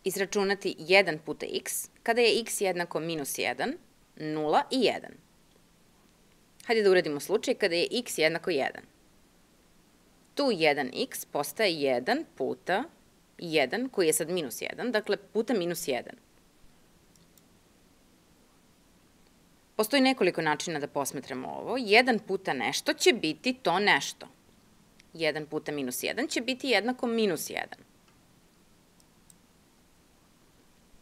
izračunati 1 puta x kada je x jednako minus 1, 0 i 1. Hajde da uradimo slučaj kada je x jednako 1. Tu 1x postaje 1 puta 1, koji je sad minus 1, dakle puta minus 1. Postoji nekoliko načina da posmatramo ovo. 1 puta nešto će biti to nešto. 1 puta minus 1 će biti jednako minus 1.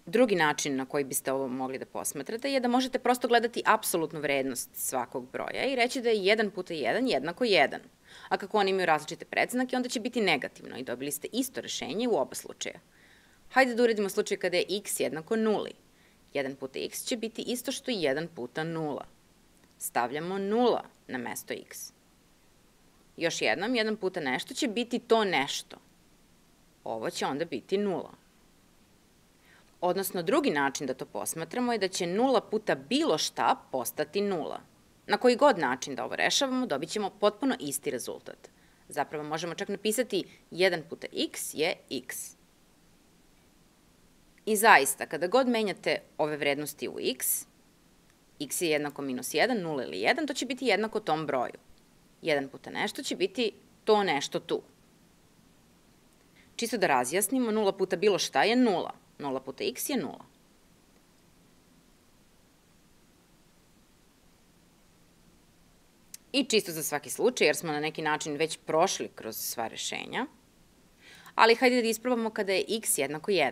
Drugi način na koji biste ovo mogli da posmatrate je da možete prosto gledati apsolutnu vrednost svakog broja i reći da je 1 puta 1 jednako 1. A kako oni imaju različite predznake, onda će biti negativno i dobili ste isto rešenje u oba slučaja. Hajde da uradimo slučaj kada je x jednako 0. 1 puta x će biti isto što i 1 puta 0. Stavljamo 0 na mesto x. Još jednom, 1 puta nešto će biti to nešto. Ovo će onda biti 0. Odnosno, drugi način da to posmatramo je da će 0 puta bilo šta postati 0. Na koji god način da ovo rešavamo, dobit ćemo potpuno isti rezultat. Zapravo možemo čak napisati 1 puta x je x. I zaista, kada god menjate ove vrednosti u x je jednako minus 1, 0 ili 1, to će biti jednako tom broju. 1 puta nešto će biti to nešto tu. Čisto da razjasnimo, 0 puta bilo šta je 0. 0 puta x je 0. I čisto za svaki slučaj, jer smo na neki način već prošli kroz sva rešenja, ali hajde da isprobamo kada je x jednako 1.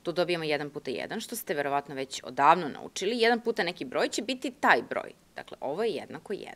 Tu dobijamo 1 puta 1, što ste verovatno već odavno naučili. 1 puta neki broj će biti taj broj. Dakle, ovo je jednako 1.